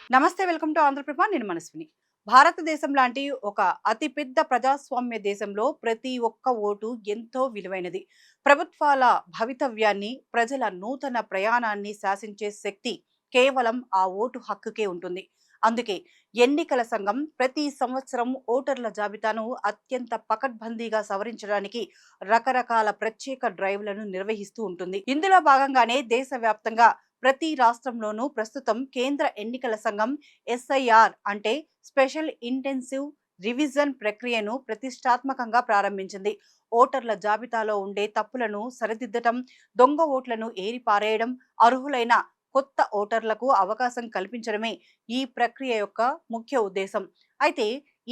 నమస్తే, welcome to Andhraprabha. నేను మనస్విని. భారతదేశం లాంటి ఒక అతిపెద్ద ప్రజాస్వామ్య దేశంలో ప్రతి ఒక్క ఓటు ఎంతో విలువైనది. ప్రభుత్వాల భవితవ్యాన్ని, ప్రజల నూతన ప్రయాణాన్ని శాసించే శక్తి కేవలం ఆ ఓటు హక్కుకే ఉంటుంది. అందుకే ఎన్నికల సంఘం ప్రతి సంవత్సరం ఓటర్ల జాబితాను అత్యంత పకడ్బందీగా సవరించడానికి రకరకాల ప్రత్యేక డ్రైవ్లను నిర్వహిస్తూ ఉంటుంది. ఇందులో భాగంగానే దేశవ్యాప్తంగా ప్రతి రాష్ట్రంలోనూ ప్రస్తుతం కేంద్ర ఎన్నికల సంఘం ఎస్ఐఆర్ అంటే స్పెషల్ ఇంటెన్సివ్ రివిజన్ ప్రక్రియను ప్రతిష్టాత్మకంగా ప్రారంభించింది. ఓటర్ల జాబితాలో ఉండే తప్పులను సరిదిద్దటం, దొంగ ఓట్లను ఏరిపారేయడం, అర్హులైన కొత్త ఓటర్లకు అవకాశం కల్పించడమే ఈ ప్రక్రియ యొక్క ముఖ్య ఉద్దేశం. అయితే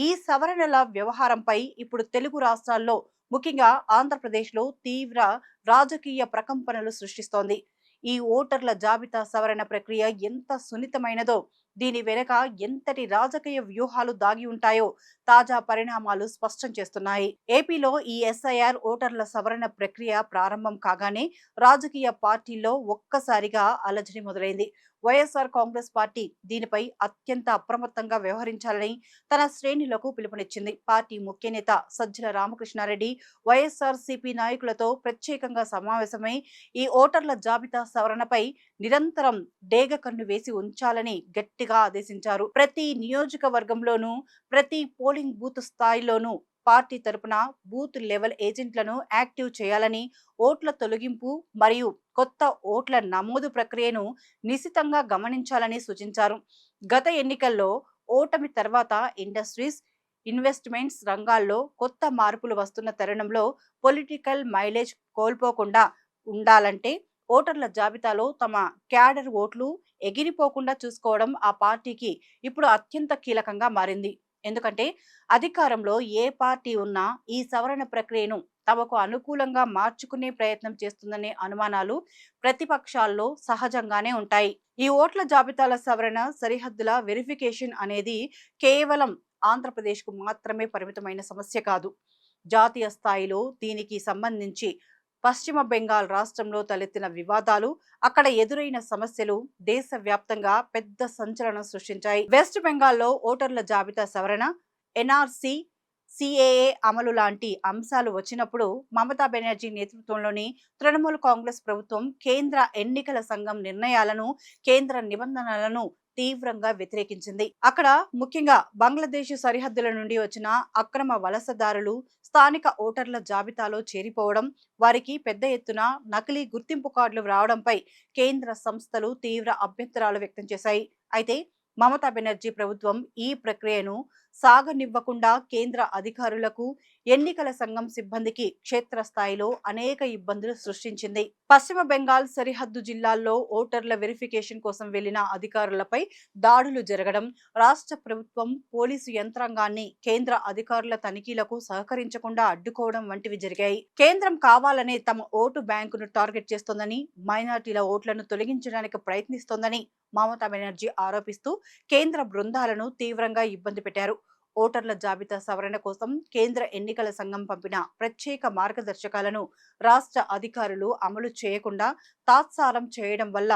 ఈ సవరణల వ్యవహారంపై ఇప్పుడు తెలుగు రాష్ట్రాల్లో, ముఖ్యంగా ఆంధ్రప్రదేశ్లో తీవ్ర రాజకీయ ప్రకంపనలు సృష్టిస్తోంది. ఈ ఓటర్ల జాబితా సవరణ ప్రక్రియ ఎంత సున్నితమైనదో, దీని వెనుక ఎంతటి రాజకీయ వ్యూహాలు దాగి ఉంటాయో తాజా పరిణామాలు స్పష్టం చేస్తున్నాయి. ఏపీలో ఈ ఎస్ఐఆర్ ఓటర్ల సవరణ ప్రక్రియ ప్రారంభం కాగానే రాజకీయ పార్టీల్లో ఒక్కసారిగా అలజడి మొదలైంది. వైఎస్ఆర్ కాంగ్రెస్ పార్టీ దీనిపై అత్యంత అప్రమత్తంగా వ్యవహరించాలని తన శ్రేణులకు పిలుపునిచ్చింది. పార్టీ ముఖ్య నేత సజ్జల రామకృష్ణారెడ్డి వైఎస్ఆర్ సిపి నాయకులతో ప్రత్యేకంగా సమావేశమై ఈ ఓటర్ల జాబితా సవరణపై నిరంతరం డేగ కన్ను వేసి ఉంచాలని గట్టిగా ఆదేశించారు. ప్రతి నియోజకవర్గంలోనూ, ప్రతి పోలింగ్ బూత్ స్థాయిలోనూ పార్టీ తరపున బూత్ లెవెల్ ఏజెంట్లను యాక్టివ్ చేయాలని, ఓట్ల తొలగింపు మరియు కొత్త ఓట్ల నమోదు ప్రక్రియను నిశితంగా గమనించాలని సూచించారు. గత ఎన్నికల్లో ఓటమి తర్వాత ఇండస్ట్రీస్, ఇన్వెస్ట్మెంట్స్ రంగాల్లో కొత్త మార్పులు వస్తున్న తరుణంలో పొలిటికల్ మైలేజ్ కోల్పోకుండా ఉండాలంటే ఓటర్ల జాబితాలో తమ క్యాడర్ ఓట్లు ఎగిరిపోకుండా చూసుకోవడం ఆ పార్టీకి ఇప్పుడు అత్యంత కీలకంగా మారింది. ఎందుకంటే అధికారంలో ఏ పార్టీ ఉన్నా ఈ సవరణ ప్రక్రియను తమకు అనుకూలంగా మార్చుకునే ప్రయత్నం చేస్తుందనే అనుమానాలు ప్రతిపక్షాల్లో సహజంగానే ఉంటాయి. ఈ ఓట్ల జాబితాల సవరణ, సరిహద్దుల వెరిఫికేషన్ అనేది కేవలం ఆంధ్రప్రదేశ్కు మాత్రమే పరిమితమైన సమస్య కాదు. జాతీయ స్థాయిలో దీనికి సంబంధించి పశ్చిమ బెంగాల్ రాష్ట్రంలో తలెత్తిన వివాదాలు, అక్కడ ఎదురైన సమస్యలు దేశవ్యాప్తంగా పెద్ద సంచలనం సృష్టించాయి. వెస్ట్ బెంగాల్లో ఓటర్ల జాబితా సవరణ, ఎన్ఆర్సి, సిఏఏ అమలు లాంటి అంశాలు వచ్చినప్పుడు మమతా బెనర్జీ నేతృత్వంలోని తృణమూల్ కాంగ్రెస్ ప్రభుత్వం కేంద్ర ఎన్నికల సంఘం నిర్ణయాలను, కేంద్ర నిబంధనలను తీవ్రంగా వ్యతిరేకించింది. అక్కడ ముఖ్యంగా బంగ్లాదేశ్ సరిహద్దుల నుండి వచ్చిన అక్రమ వలసదారులు స్థానిక ఓటర్ల జాబితాలో చేరిపోవడం, వారికి పెద్ద ఎత్తున నకిలీ గుర్తింపు కార్డులు రావడంపై కేంద్ర సంస్థలు తీవ్ర అభ్యంతరాలు వ్యక్తం చేశాయి. అయితే మమతా బెనర్జీ ప్రభుత్వం ఈ ప్రక్రియను సాగనివ్వకుండా కేంద్ర అధికారులకు, ఎన్నికల సంఘం సిబ్బందికి క్షేత్రస్థాయిలో అనేక ఇబ్బందులు సృష్టించింది. పశ్చిమ బెంగాల్ సరిహద్దు జిల్లాల్లో ఓటర్ల వెరిఫికేషన్ కోసం వెళ్లిన అధికారులపై దాడులు జరగడం, రాష్ట్ర ప్రభుత్వం పోలీసు యంత్రాంగాన్ని కేంద్ర అధికారుల తనిఖీలకు సహకరించకుండా అడ్డుకోవడం వంటివి జరిగాయి. కేంద్రం కావాలనే తమ ఓటు బ్యాంకును టార్గెట్ చేస్తోందని, మైనార్టీల ఓట్లను తొలగించడానికి ప్రయత్నిస్తోందని మమతా బెనర్జీ ఆరోపిస్తూ కేంద్ర బృందాలను తీవ్రంగా ఇబ్బంది పెట్టారు. ఓటర్ల జాబితా సవరణ కోసం కేంద్ర ఎన్నికల సంఘం పంపిన ప్రత్యేక మార్గదర్శకాలను రాష్ట్ర అధికారులు అమలు చేయకుండా తాత్సారం చేయడం వల్ల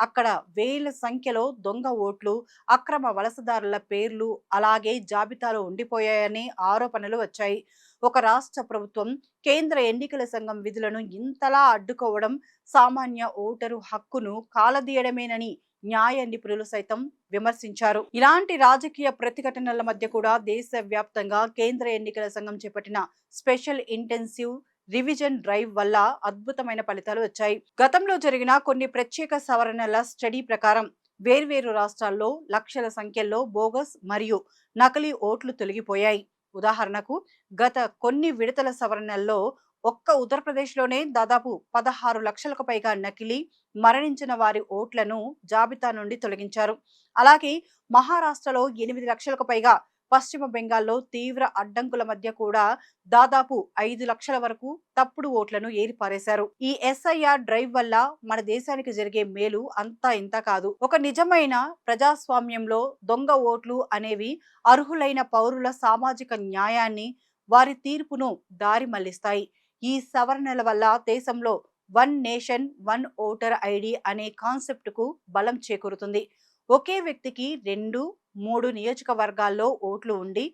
అక్కడ వేల సంఖ్యలో దొంగ ఓట్లు, అక్రమ వలసదారుల పేర్లు అలాగే జాబితాలో ఉండిపోయాయనే ఆరోపణలు వచ్చాయి. ఒక రాష్ట్ర ప్రభుత్వం కేంద్ర ఎన్నికల సంఘం విధులను ఇంతలా అడ్డుకోవడం సామాన్య ఓటరు హక్కును కాలదీయడమేనని న్యాయ నిపుణులు సైతం విమర్శించారు. ఇలాంటి రాజకీయ ప్రతిఘటనల మధ్య కూడా దేశవ్యాప్తంగా కేంద్ర ఎన్నికల సంఘం చేపట్టిన స్పెషల్ ఇంటెన్సివ్ రివిజన్ డ్రైవ్ వల్ల అద్భుతమైన ఫలితాలు వచ్చాయి. గతంలో జరిగిన కొన్ని ప్రత్యేక సవరణల స్టడీ ప్రకారం వేర్వేరు రాష్ట్రాల్లో లక్షల సంఖ్యలో బోగస్ మరియు నకిలీ ఓట్లు తొలగిపోయాయి. ఉదాహరణకు గత కొన్ని విడతల సవరణల్లో ఒక్క ఉత్తరప్రదేశ్లోనే దాదాపు 16 లక్షలకు పైగా నకిలీ, మరణించిన వారి ఓట్లను జాబితా నుండి తొలగించారు. అలాగే మహారాష్ట్రలో 8 లక్షలకు పైగా, పశ్చిమ బెంగాల్లో తీవ్ర అడ్డంకుల మధ్య కూడా దాదాపు 5 లక్షల వరకు తప్పుడు ఓట్లను ఏరిపారేశారు. ఈ ఎస్ఐఆర్ డ్రైవ్ వల్ల మన దేశానికి జరిగే మేలు అంతా ఇంత కాదు. ఒక నిజమైన ప్రజాస్వామ్యంలో దొంగ ఓట్లు అనేవి అర్హులైన పౌరుల సామాజిక న్యాయాన్ని, వారి తీర్పును దారి మళ్లిస్తాయి. ఈ సవరణల వల్ల దేశంలో one nation one voter ID అనే కాన్సెప్ట్ కు బలం చేకూరుతుంది. ఒకే వ్యక్తికి 2, 3 నియోజకవర్గాల్లో ఓట్లు ఉండి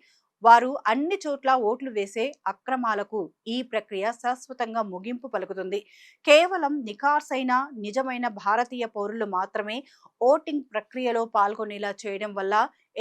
వారు అన్ని చోట్ల ఓట్లు వేసే అక్రమాలకు ఈ ప్రక్రియ శాశ్వతంగా ముగింపు పలుకుతుంది. కేవలం నిఖార్సైన నిజమైన భారతీయ పౌరులు మాత్రమే ఓటింగ్ ప్రక్రియలో పాల్గొనేలా చేయడం వల్ల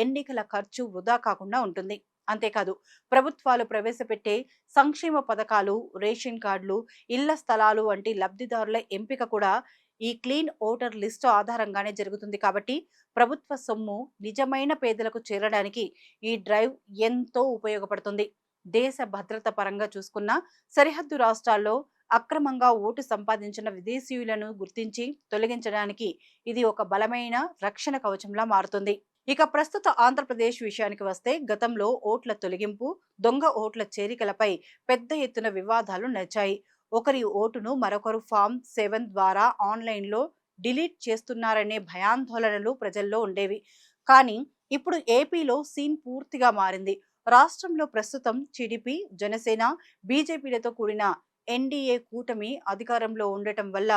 ఎన్నికల ఖర్చు వృధా కాకుండా ఉంటుంది. అంతేకాదు, ప్రభుత్వాలు ప్రవేశపెట్టే సంక్షేమ పథకాలు, రేషన్ కార్డులు, ఇళ్ల స్థలాలు వంటి లబ్ధిదారుల ఎంపిక కూడా ఈ క్లీన్ ఓటర్ లిస్టు ఆధారంగానే జరుగుతుంది కాబట్టి ప్రభుత్వ సొమ్ము నిజమైన పేదలకు చేరడానికి ఈ డ్రైవ్ ఎంతో ఉపయోగపడుతుంది. దేశ భద్రత పరంగా చూసుకున్న సరిహద్దు రాష్ట్రాల్లో అక్రమంగా ఓటు సంపాదించిన విదేశీయులను గుర్తించి తొలగించడానికి ఇది ఒక బలమైన రక్షణ కవచంలా మారుతుంది. ఇక ప్రస్తుత ఆంధ్రప్రదేశ్ విషయానికి వస్తే గతంలో ఓట్ల తొలగింపు, దొంగ ఓట్ల చేరికలపై పెద్ద ఎత్తున వివాదాలు నడిచాయి. ఒకరి ఓటును మరొకరు ఫామ్ 7 ద్వారా ఆన్లైన్లో డిలీట్ చేస్తున్నారనే భయాందోళనలు ప్రజల్లో ఉండేవి. కానీ ఇప్పుడు ఏపీలో సీన్ పూర్తిగా మారింది. రాష్ట్రంలో ప్రస్తుతం టీడీపీ, జనసేన, బీజేపీలతో కూడిన ఎన్డీఏ కూటమి అధికారంలో ఉండటం వల్ల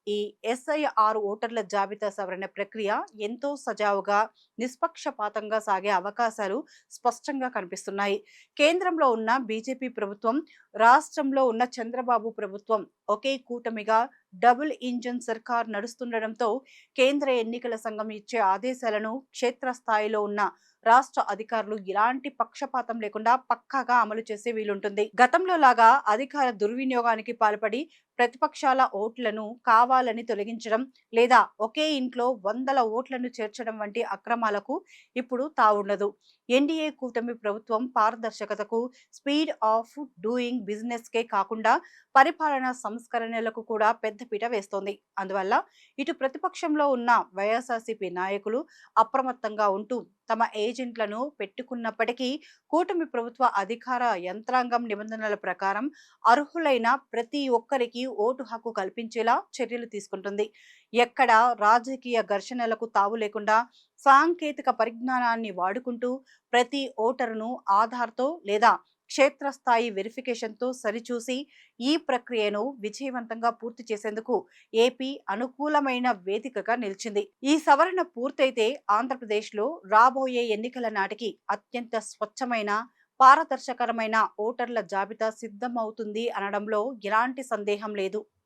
ఈ ఎస్ఐఆర్ ఓటర్ల జాబితా సవరణ ప్రక్రియ ఎంతో సజావుగా, నిష్పక్షపాతంగా సాగే అవకాశాలు స్పష్టంగా కనిపిస్తున్నాయి. కేంద్రంలో ఉన్న బీజేపీ ప్రభుత్వం, రాష్ట్రంలో ఉన్న చంద్రబాబు ప్రభుత్వం ఒకే కూటమిగా డబుల్ ఇంజన్ సర్కార్ నడుస్తుండటంతో కేంద్ర ఎన్నికల సంఘం ఇచ్చే ఆదేశాలను క్షేత్రస్థాయిలో ఉన్న రాష్ట్ర అధికారులు ఎలాంటి పక్షపాతం లేకుండా పక్కాగా అమలు చేసే వీలుంటుంది. గతంలో లాగా అధికార దుర్వినియోగానికి పాల్పడి ప్రతిపక్షాల ఓట్లను కావాలని తొలగించడం లేదా ఒకే ఇంట్లో వందల ఓట్లను చేర్చడం వంటి అక్రమాలకు ఇప్పుడు తావుండదు. ఎన్డీఏ కూటమి ప్రభుత్వం పారదర్శకతకు, స్పీడ్ ఆఫ్ డూయింగ్ బిజినెస్ కే కాకుండా పరిపాలనా సంస్కరణలకు కూడా పెద్దపీట వేస్తోంది. అందువల్ల ఇటు ప్రతిపక్షంలో ఉన్న వైఎస్ఆర్సీపీ నాయకులు అప్రమత్తంగా ఉంటూ తమ ఏజెంట్లను పెట్టుకున్నప్పటికీ కూటమి ప్రభుత్వ అధికార యంత్రాంగం నిబంధనల ప్రకారం అర్హులైన ప్రతి ఒక్కరికి ఓటు హక్కు కల్పించేలా చర్యలు తీసుకుంటుంది. ఎక్కడ రాజకీయ ఘర్షణలకు తావు లేకుండా సాంకేతిక పరిజ్ఞానాన్ని వాడుకుంటూ ప్రతి ఓటరును ఆధార్తో లేదా క్షేత్రస్థాయి వెరిఫికేషన్తో సరిచూసి ఈ ప్రక్రియను విజయవంతంగా పూర్తి చేసేందుకు ఏపీ అనుకూలమైన వేదికగా నిలిచింది. ఈ సవరణ పూర్తయితే ఆంధ్రప్రదేశ్లో రాబోయే ఎన్నికల నాటికి అత్యంత స్వచ్ఛమైన, పారదర్శకరమైన ఓటర్ల జాబితా సిద్ధమవుతుంది అనడంలో ఎలాంటి సందేహం లేదు.